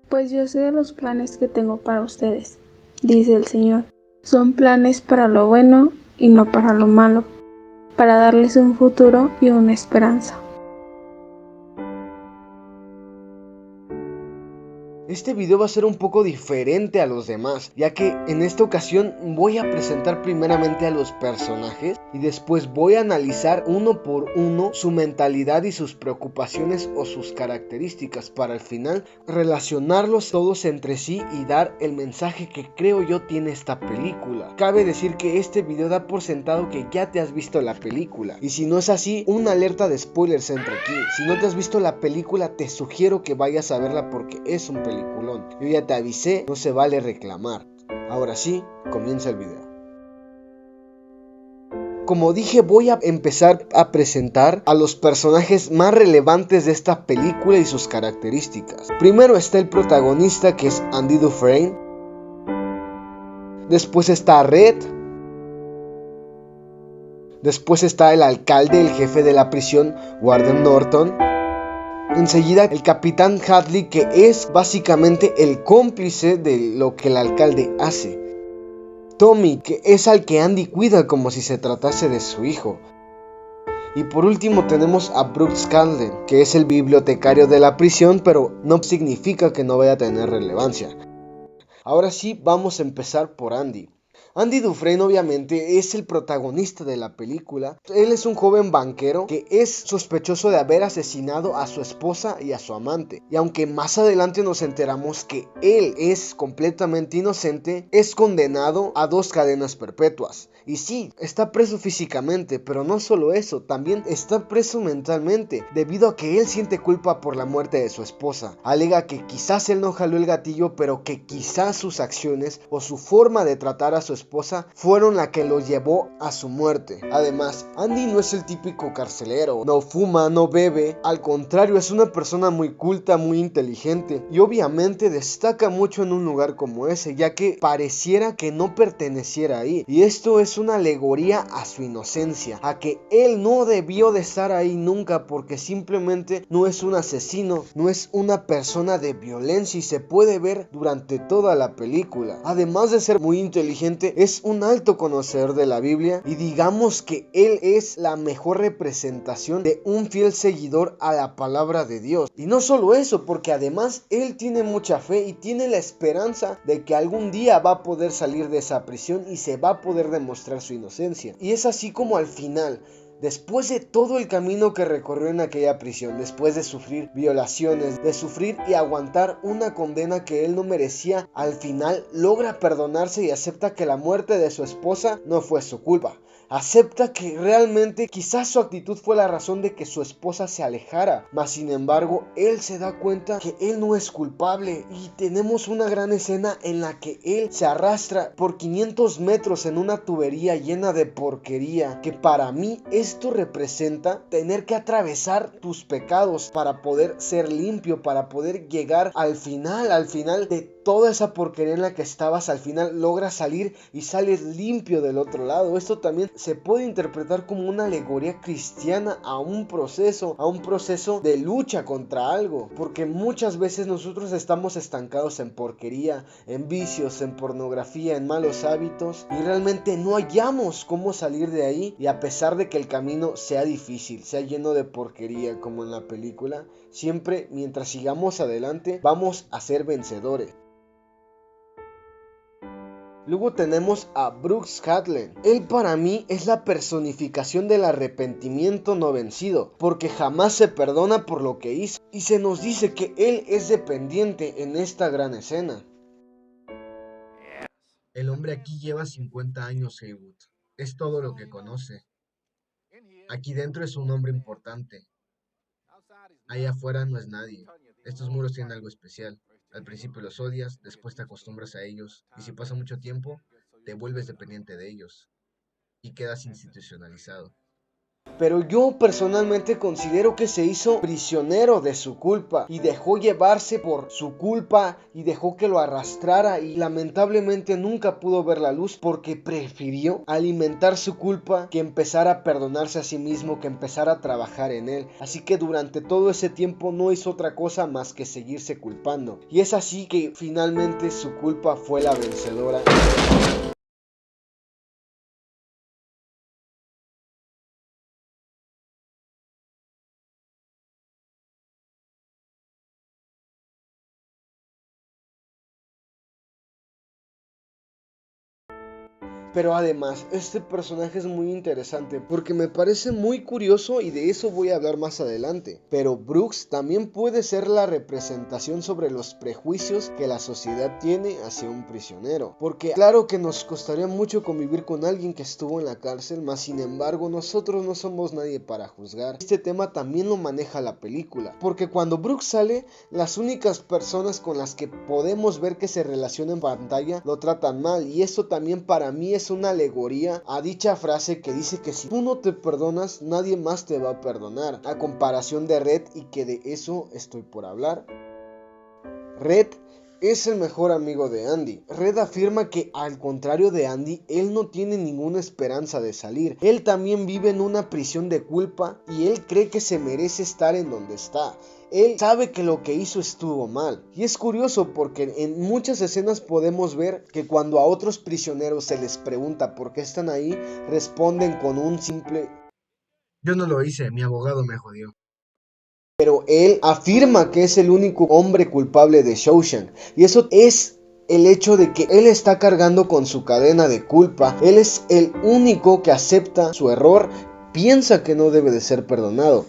Pues yo sé de los planes que tengo para ustedes, dice el Señor. Son planes para lo bueno y no para lo malo, para darles un futuro y una esperanza. Este video va a ser un poco diferente a los demás, ya que en esta ocasión voy a presentar primeramente a los personajes y después voy a analizar uno por uno su mentalidad y sus preocupaciones o sus características para al final relacionarlos todos entre sí y dar el mensaje que creo yo tiene esta película. Cabe decir que este video da por sentado que ya te has visto la película, y si no es así, una alerta de spoilers entra aquí. Si no te has visto la película, te sugiero que vayas a verla porque es un peliculón. Yo ya te avisé, no se vale reclamar. Ahora sí, comienza el video. Como dije, voy a empezar a presentar a los personajes más relevantes de esta película y sus características. Primero está el protagonista, que es Andy Dufresne. Después está Red. Después está el alcalde, el jefe de la prisión, Warden Norton. Enseguida el capitán Hadley, que es básicamente el cómplice de lo que el alcalde hace. Tommy, que es al que Andy cuida como si se tratase de su hijo. Y por último tenemos a Brooks Canley, que es el bibliotecario de la prisión, pero no significa que no vaya a tener relevancia. Ahora sí, vamos a empezar por Andy. Andy Dufresne obviamente es el protagonista de la película. Él es un joven banquero que es sospechoso de haber asesinado a su esposa y a su amante. Y aunque más adelante nos enteramos que él es completamente inocente, es condenado a 2 cadenas perpetuas. Y sí, está preso físicamente, pero no solo eso, también está preso mentalmente, debido a que él siente culpa por la muerte de su esposa. Alega que quizás él no jaló el gatillo, pero que quizás sus acciones o su forma de tratar a su esposa fueron la que lo llevó a su muerte. Además, Andy no es el típico carcelero, no fuma, no bebe, al contrario, es una persona muy culta, muy inteligente, y obviamente destaca mucho en un lugar como ese, ya que pareciera que no perteneciera ahí. Y esto es una alegoría a su inocencia, a que él no debió de estar ahí nunca, porque simplemente no es un asesino, no es una persona de violencia, y se puede ver durante toda la película. Además de ser muy inteligente, es un alto conocedor de la Biblia, y digamos que él es la mejor representación de un fiel seguidor a la palabra de Dios. Y no solo eso, porque además él tiene mucha fe y tiene la esperanza de que algún día va a poder salir de esa prisión y se va a poder demostrar su inocencia. Y es así como al final, después de todo el camino que recorrió en aquella prisión, después de sufrir violaciones, de sufrir y aguantar una condena que él no merecía, al final logra perdonarse y acepta que la muerte de su esposa no fue su culpa. Acepta que realmente quizás su actitud fue la razón de que su esposa se alejara, mas sin embargo él se da cuenta que él no es culpable, y tenemos una gran escena en la que él se arrastra por 500 metros en una tubería llena de porquería, que para mí esto representa tener que atravesar tus pecados para poder ser limpio, para poder llegar al final de toda esa porquería en la que estabas. Al final logras salir y sales limpio del otro lado. Esto también se puede interpretar como una alegoría cristiana a un proceso de lucha contra algo, porque muchas veces nosotros estamos estancados en porquería, en vicios, en pornografía, en malos hábitos, y realmente no hallamos cómo salir de ahí. Y a pesar de que el camino sea difícil, sea lleno de porquería como en la película, siempre mientras sigamos adelante vamos a ser vencedores. Luego tenemos a Brooks Hadley. Él para mí es la personificación del arrepentimiento no vencido, porque jamás se perdona por lo que hizo, y se nos dice que él es dependiente en esta gran escena. El hombre aquí lleva 50 años, Haywood. Es todo lo que conoce. Aquí dentro es un hombre importante. Allá afuera no es nadie. Estos muros tienen algo especial. Al principio los odias, después te acostumbras a ellos, y si pasa mucho tiempo, te vuelves dependiente de ellos y quedas institucionalizado. Pero yo personalmente considero que se hizo prisionero de su culpa y dejó llevarse por su culpa y dejó que lo arrastrara, y lamentablemente nunca pudo ver la luz porque prefirió alimentar su culpa que empezar a perdonarse a sí mismo, que empezar a trabajar en él. Así que durante todo ese tiempo no hizo otra cosa más que seguirse culpando, y es así que finalmente su culpa fue la vencedora. Pero además, este personaje es muy interesante porque me parece muy curioso, y de eso voy a hablar más adelante. Pero Brooks también puede ser la representación sobre los prejuicios que la sociedad tiene hacia un prisionero. Porque claro que nos costaría mucho convivir con alguien que estuvo en la cárcel, mas sin embargo nosotros no somos nadie para juzgar. Este tema también lo maneja la película, porque cuando Brooks sale, las únicas personas con las que podemos ver que se relaciona en pantalla lo tratan mal, y esto también para mí es una alegoría a dicha frase que dice que si tú no te perdonas, nadie más te va a perdonar, a comparación de Red, y que de eso estoy por hablar. Red es el mejor amigo de Andy. Red afirma que, al contrario de Andy, él no tiene ninguna esperanza de salir. Él también vive en una prisión de culpa y él cree que se merece estar en donde está. Él sabe que lo que hizo estuvo mal. Y es curioso porque en muchas escenas podemos ver que cuando a otros prisioneros se les pregunta por qué están ahí, responden con un simple: Yo no lo hice, mi abogado me jodió. pero él afirma que es el único hombre culpable de Shawshank. Y eso es el hecho de que él está cargando con su cadena de culpa. Él es el único que acepta su error, piensa que no debe de ser perdonado,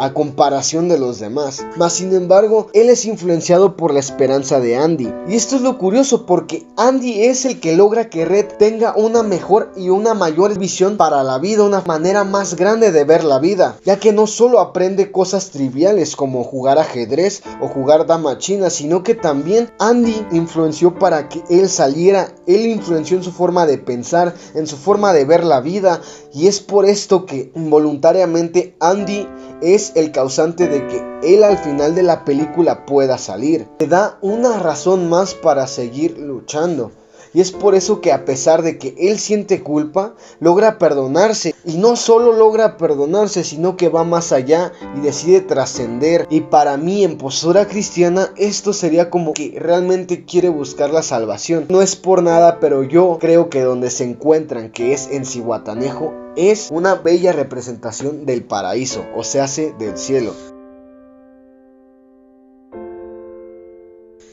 a comparación de los demás. Mas sin embargo, él es influenciado por la esperanza de Andy. Y esto es lo curioso, porque Andy es el que logra que Red tenga una mejor y una mayor visión para la vida, una manera más grande de ver la vida, ya que no solo aprende cosas triviales como jugar ajedrez o jugar dama china, sino que también Andy influenció para que él saliera. Él influenció en su forma de pensar, en su forma de ver la vida, y es por esto que involuntariamente Andy es el causante de que él al final de la película pueda salir. Le da una razón más para seguir luchando. Y es por eso que, a pesar de que él siente culpa, logra perdonarse. Y no solo logra perdonarse, sino que va más allá y decide trascender. Y para mí, en postura cristiana, esto sería como que realmente quiere buscar la salvación. No es por nada, pero yo creo que donde se encuentran, que es en Zihuatanejo, es una bella representación del paraíso, o sea, del cielo.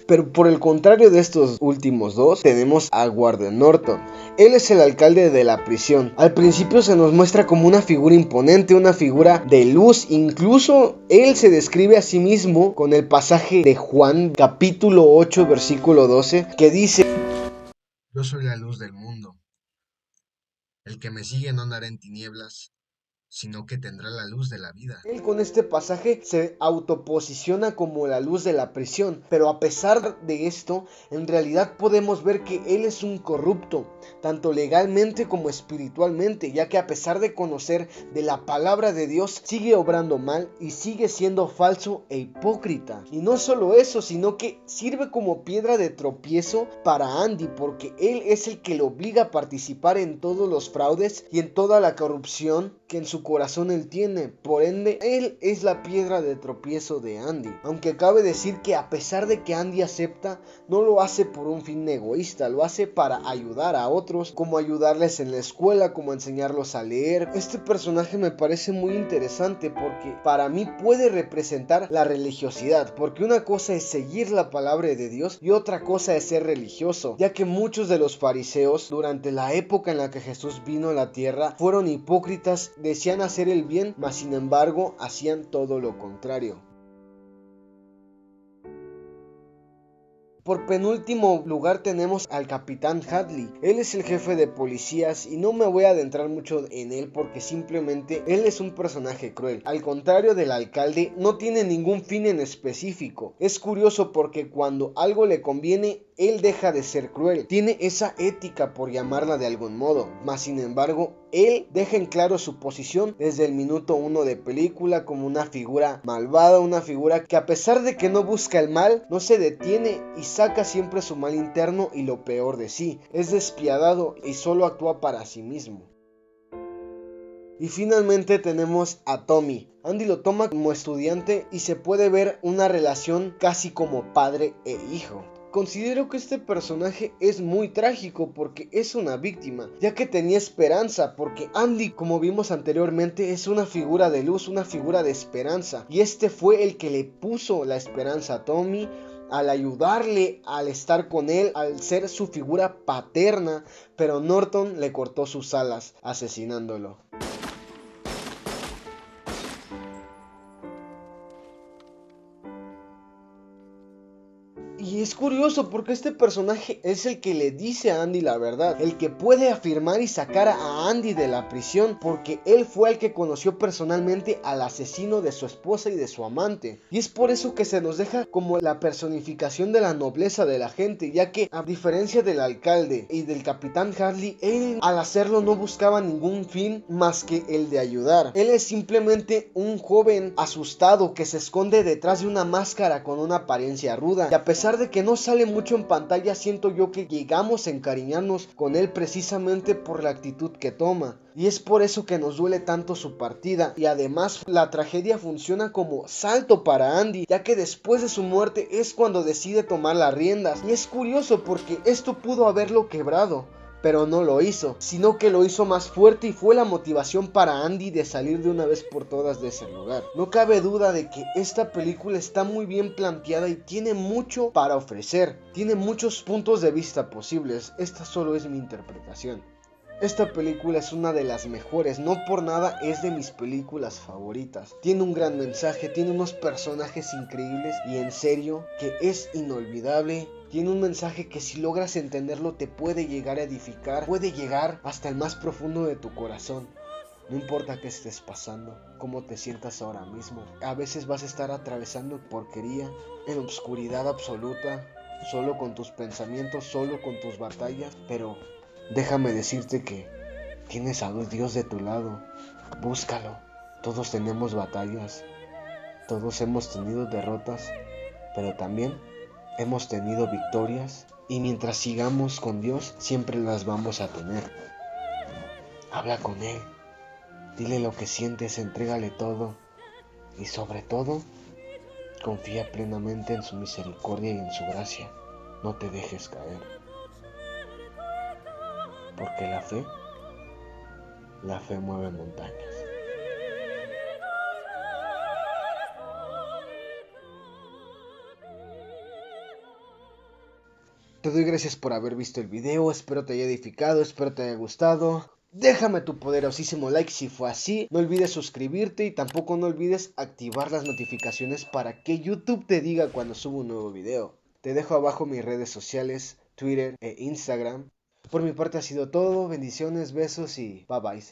Pero por el contrario de estos últimos dos, tenemos a Warden Norton. Él es el alcalde de la prisión. Al principio se nos muestra como una figura imponente, una figura de luz. Incluso él se describe a sí mismo con el pasaje de Juan, capítulo 8, versículo 12, que dice: Yo soy la luz del mundo. El que me sigue no andará en tinieblas, sino que tendrá la luz de la vida. Él con este pasaje se autoposiciona como la luz de la prisión, pero a pesar de esto, en realidad podemos ver que él es un corrupto, tanto legalmente como espiritualmente, ya que a pesar de conocer de la palabra de Dios, sigue obrando mal y sigue siendo falso e hipócrita. Y no solo eso, sino que sirve como piedra de tropiezo para Andy, porque él es el que lo obliga a participar en todos los fraudes y en toda la corrupción que en su corazón él tiene. Por ende, él es la piedra de tropiezo de Andy. Aunque cabe decir que, a pesar de que Andy acepta, no lo hace por un fin egoísta, lo hace para ayudar a otros, como ayudarles en la escuela, como enseñarlos a leer. Este personaje me parece muy interesante porque para mí puede representar la religiosidad, porque una cosa es seguir la palabra de Dios y otra cosa es ser religioso, ya que muchos de los fariseos durante la época en la que Jesús vino a la tierra fueron hipócritas, decían hacer el bien, mas sin embargo hacían todo lo contrario. Por penúltimo lugar tenemos al capitán Hadley. Él es el jefe de policías y no me voy a adentrar mucho en él porque simplemente él es un personaje cruel. Al contrario del alcalde, no tiene ningún fin en específico. Es curioso porque cuando algo le conviene, él deja de ser cruel. Tiene esa ética, por llamarla de algún modo, mas sin embargo, él deja en claro su posición desde el minuto 1 de película como una figura malvada, una figura que a pesar de que no busca el mal, no se detiene y saca siempre su mal interno y lo peor de sí. Es despiadado y solo actúa para sí mismo. Y finalmente tenemos a Tommy. Andy lo toma como estudiante y se puede ver una relación casi como padre e hijo. Considero que este personaje es muy trágico porque es una víctima, ya que tenía esperanza, porque Andy, como vimos anteriormente, es una figura de luz, una figura de esperanza, y este fue el que le puso la esperanza a Tommy, al ayudarle, al estar con él, al ser su figura paterna, pero Norton le cortó sus alas, asesinándolo. Y es curioso porque este personaje es el que le dice a Andy la verdad, el que puede afirmar y sacar a Andy de la prisión, porque él fue el que conoció personalmente al asesino de su esposa y de su amante. Y es por eso que se nos deja como la personificación de la nobleza de la gente, ya que a diferencia del alcalde y del capitán Hadley, él al hacerlo no buscaba ningún fin más que el de ayudar. Él es simplemente un joven asustado que se esconde detrás de una máscara con una apariencia ruda, y a pesar de que no sale mucho en pantalla, siento yo que llegamos a encariñarnos con él precisamente por la actitud que toma. Y es por eso que nos duele tanto su partida, y además la tragedia funciona como salto para Andy, ya que después de su muerte es cuando decide tomar las riendas. Y es curioso porque esto pudo haberlo quebrado, pero no lo hizo, sino que lo hizo más fuerte y fue la motivación para Andy de salir de una vez por todas de ese lugar. No cabe duda de que esta película está muy bien planteada y tiene mucho para ofrecer, tiene muchos puntos de vista posibles. Esta solo es mi interpretación. Esta película es una de las mejores, no por nada es de mis películas favoritas. Tiene un gran mensaje, tiene unos personajes increíbles y en serio que es inolvidable. Tiene un mensaje que si logras entenderlo te puede llegar a edificar, puede llegar hasta el más profundo de tu corazón. No importa qué estés pasando, cómo te sientas ahora mismo. A veces vas a estar atravesando porquería, en obscuridad absoluta, solo con tus pensamientos, solo con tus batallas, pero déjame decirte que tienes a Dios de tu lado. Búscalo. Todos tenemos batallas, todos hemos tenido derrotas, pero también hemos tenido victorias, y mientras sigamos con Dios siempre las vamos a tener. Habla con Él, dile lo que sientes, entrégale todo, y sobre todo confía plenamente en su misericordia y en su gracia. No te dejes caer, porque la fe mueve montañas. Te doy gracias por haber visto el video, espero te haya edificado, espero te haya gustado. Déjame tu poderosísimo like si fue así, no olvides suscribirte y tampoco no olvides activar las notificaciones para que YouTube te diga cuando subo un nuevo video. Te dejo abajo mis redes sociales, Twitter e Instagram. Por mi parte ha sido todo, bendiciones, besos y bye bye.